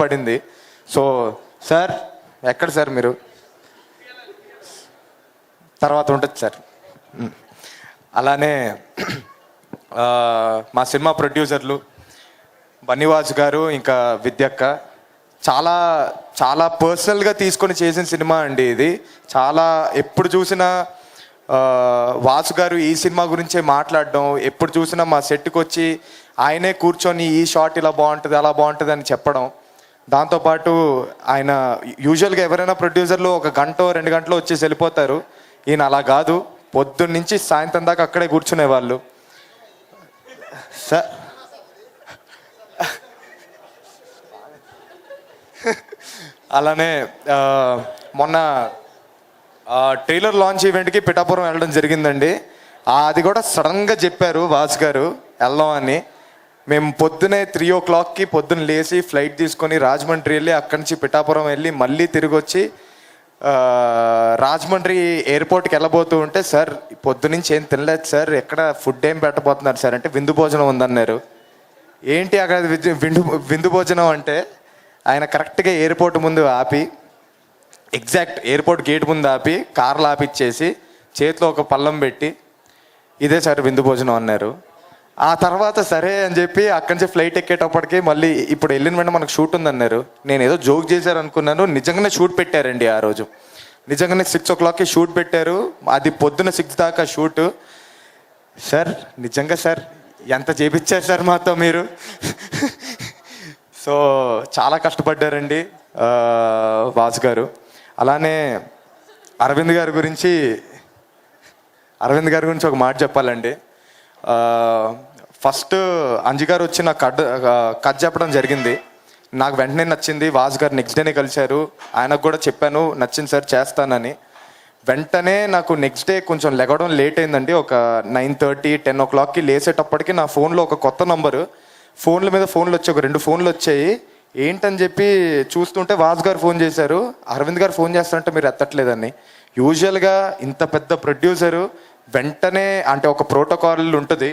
పడింది. So sir ఎక్కడ sir మీరు తర్వాత ఉంటుంది సార్. అలానే మా సినిమా ప్రొడ్యూసర్లు బన్నివాస్ గారు ఇంకా విద్యక్క చాలా చాలా పర్సనల్గా తీసుకొని చేసిన సినిమా అండి ఇది. చాలా ఎప్పుడు చూసినా వాసు గారు ఈ సినిమా గురించే మాట్లాడడం, ఎప్పుడు చూసినా మా సెట్కి వచ్చి ఆయనే కూర్చొని ఈ షాట్ ఇలా బాగుంటుంది అలా బాగుంటుంది అని చెప్పడం. దాంతోపాటు ఆయన యూజువల్గా ఎవరైనా ప్రొడ్యూసర్లు 1 గంట 2 గంటలు వచ్చేసి వెళ్ళిపోతారు. ఈయన అలా కాదు, పొద్దున్న నుంచి సాయంత్రం దాకా అక్కడే కూర్చునేవాళ్ళు. సార్ అలానే మొన్న ట్రైలర్ లాంచ్ ఈవెంట్కి పిఠాపురం వెళ్ళడం జరిగిందండి. అది కూడా సడన్గా చెప్పారు వాసు గారు వెళ్దాం అని. మేము పొద్దునే 3 o'clockకి పొద్దున్న లేచి ఫ్లైట్ తీసుకొని రాజమండ్రి వెళ్ళి అక్కడి నుంచి పిఠాపురం వెళ్ళి మళ్ళీ తిరిగి వచ్చి రాజమండ్రి ఎయిర్పోర్ట్కి వెళ్ళబోతూ ఉంటే, సార్ పొద్దునుంచి ఏం తినలేదు సార్, ఎక్కడ ఫుడ్ ఏం పెట్టబోతున్నారు సార్ అంటే విందు భోజనం ఉందన్నారు. ఏంటి అక్కడ విందు భోజనం అంటే, ఆయన కరెక్ట్గా ఎయిర్పోర్ట్ ముందు ఆపి, ఎగ్జాక్ట్ ఎయిర్పోర్ట్ గేట్ ముందు ఆపి కార్లు ఆపిచ్చేసి చేతిలో ఒక పళ్ళం పెట్టి ఇదే సార్ విందు భోజనం అన్నారు. ఆ తర్వాత సరే అని చెప్పి అక్కడి నుంచి ఫ్లైట్ ఎక్కేటప్పటికి మళ్ళీ ఇప్పుడు వెళ్ళిన వెంటనే మనకు షూట్ ఉందన్నారు. నేను ఏదో జోక్ చేశారు అనుకున్నాను, నిజంగానే షూట్ పెట్టారండి ఆ రోజు. నిజంగానే 6 o'clockకి షూట్ పెట్టారు. అది పొద్దున్న 6 దాకా షూట్. సార్ నిజంగా సార్ ఎంత చేపించారు సార్ మాతో మీరు. సో చాలా కష్టపడ్డారండి వాసు గారు. అలానే అరవింద్ గారి గురించి ఒక మాట చెప్పాలండి. ఫస్ట్ అంజి గారు వచ్చి నాకు కథ చెప్పడం జరిగింది. నాకు వెంటనే నచ్చింది. వాసు గారు నెక్స్ట్ డేనే కలిశారు. ఆయనకు కూడా చెప్పాను నచ్చింది సార్ చేస్తానని. వెంటనే నాకు నెక్స్ట్ డే కొంచెం లెగడం లేట్ అయిందండి. ఒక 9:30 10 o'clockకి లేసేటప్పటికి నా ఫోన్లో ఒక కొత్త నంబరు, ఫోన్ల మీద ఫోన్లు వచ్చాయి, ఒక 2 ఫోన్లు వచ్చాయి. ఏంటని చెప్పి చూస్తుంటే వాసు గారు ఫోన్ చేశారు. అరవింద్ గారు ఫోన్ చేస్తారంటే మీరు ఎత్తట్లేదని. యూజువల్గా ఇంత పెద్ద ప్రొడ్యూసరు వెంటనే అంటే ఒక ప్రోటోకాల్ ఉంటుంది.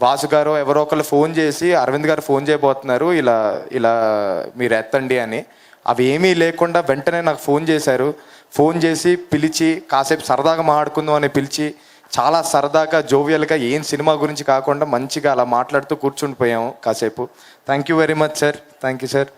వాసు గారు ఎవరో ఒకళ్ళు ఫోన్ చేసి అరవింద్ గారు ఫోన్ చేయబోతున్నారు, ఇలా ఇలా మీరు ఎత్తండి అని. అవి ఏమీ లేకుండా వెంటనే నాకు ఫోన్ చేశారు. ఫోన్ చేసి పిలిచి కాసేపు సరదాగా మాట్లాడుకుందాం అని పిలిచి చాలా సరదాగా జోవియల్గా ఏం సినిమా గురించి కాకుండా మంచిగా అలా మాట్లాడుతూ కూర్చుండిపోయాము కాసేపు. Thank you very much sir. Thank you sir.